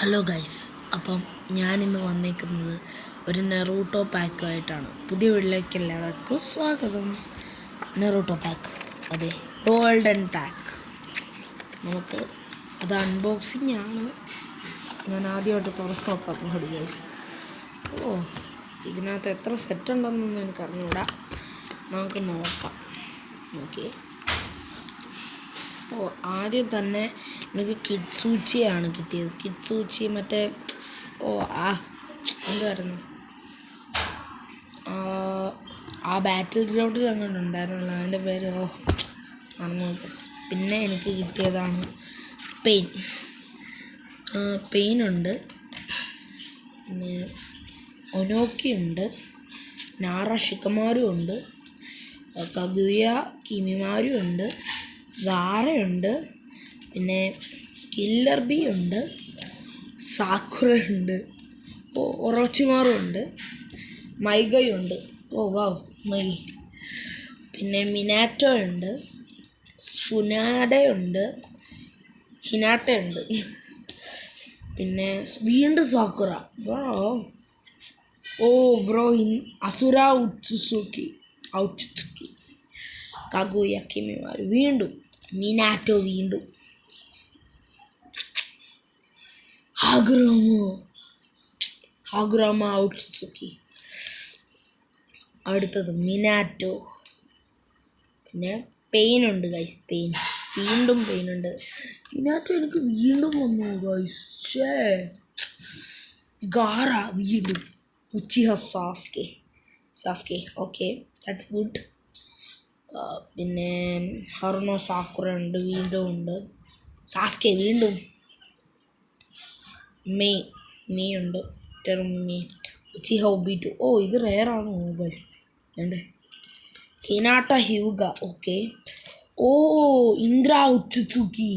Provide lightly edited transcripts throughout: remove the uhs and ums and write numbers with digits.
Hello guys, അപ്പം ഞാനിന്ന് വന്നേക്കുന്നത് ഒരു നെറൂട്ടോ പാക്കുമായിട്ടാണ്. പുതിയ വീട്ടിലേക്ക് എല്ലാവർക്കും സ്വാഗതം. നെറൂട്ടോ പാക്ക്, അതെ, ഗോൾഡൻ പാക്ക്. നമുക്ക് അത് അൺബോക്സിങ് ആണ്. ഞാൻ ആദ്യമായിട്ട് തുറച്ച് നോക്കാൻ കൂടി ഗൈസ്. ഇതിനകത്ത് എത്ര സെറ്റ് ഉണ്ടെന്നൊന്നും എനിക്കറിഞ്ഞൂടാ. നമുക്ക് നോക്കാം. ഓക്കെ, ആദ്യം തന്നെ എനിക്ക് കിഡ്സൂച്ചിയാണ് കിട്ടിയത്. കിഡ്സൂച്ചി മറ്റേ എന്തായിരുന്നു ആ ബാറ്റിൽ ഗ്രൗണ്ടിൽ അങ്ങനെ ഉണ്ടായിരുന്നല്ലോ, അതിൻ്റെ പേര് മറന്നു. പിന്നെ എനിക്ക് കിട്ടിയതാണ് പെയിനുണ്ട്, പിന്നെ ഒനോക്കിയുണ്ട്, നാറ ഷിക്കമാരും ഉണ്ട്, കഗുയ കിമിമാരും ഉണ്ട്, സാറയുണ്ട്, പിന്നെ കില്ലർ ബി ഉണ്ട്, സാക്കുറ ഉണ്ട്, ഒറോച്ചിമാറും ഉണ്ട്, മൈഗയുണ്ട്. വാവ് മൈ. പിന്നെ മിനാറ്റോ ഉണ്ട്, സുനാഡയുണ്ട്, ഹിനാട്ട ഉണ്ട്, പിന്നെ വീണ്ടും സാക്കുറ. ബ്രോ അസുര ഔട്സുസുക്കി, കഗുയ കിമിമാർ, വീണ്ടും മിനാറ്റോ, വീണ്ടും ഹാഗ്രാമ ഔട്സുസുക്കി, അടുത്തത് മിനാറ്റോ. പിന്നെ പെയിനുണ്ട് ഗൈസ്, വീണ്ടും പെയിനുണ്ട്. മിനാറ്റോ എനിക്ക് വീണ്ടും വന്നു ഗൈസ്. ഗാറ വീണ്ടും, Uchiha Sasuke. Okay, that's good. പിന്നെ ഹറുനോ സാക്കുറ ഉണ്ട്, വീണ്ടും ഉണ്ട്. സാസ്കെ വീണ്ടും, മെയ് ഉണ്ട്, ടെറുമി, ഉച്ചിഹ ഒബിറ്റു. ഇത് റെയറാണ് ഗൈസ്. രണ്ട് ഹിനാട്ട ഹ്യൂഗ. ഓക്കെ, ഇന്ദ്ര ഉച്ചുസുക്കി.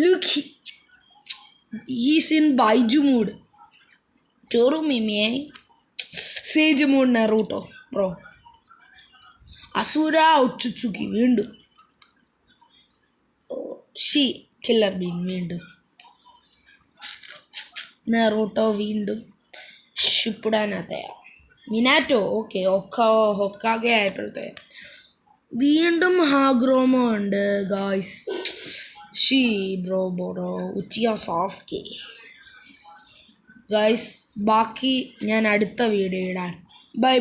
Look, he's in Baiju mood. Torumimi, Sage mood Naruto, bro. Asura Utsutsuki, വീണ്ടും. Killer Bean, വീണ്ടും. Naruto, വീണ്ടും. Shippuden Minato. ഓക്കെ, ഹൊക്കാഗെ ആയപ്പോഴത്തെ വീണ്ടും ഹാഗ്രോമ ഉണ്ട് ഗായ്സ്. ബ്രോ ഉച്ചിയ സാസ്കെ. ഗായ്സ്, ബാക്കി ഞാൻ അടുത്ത വീഡിയോ ഇടാൻ. ബൈ.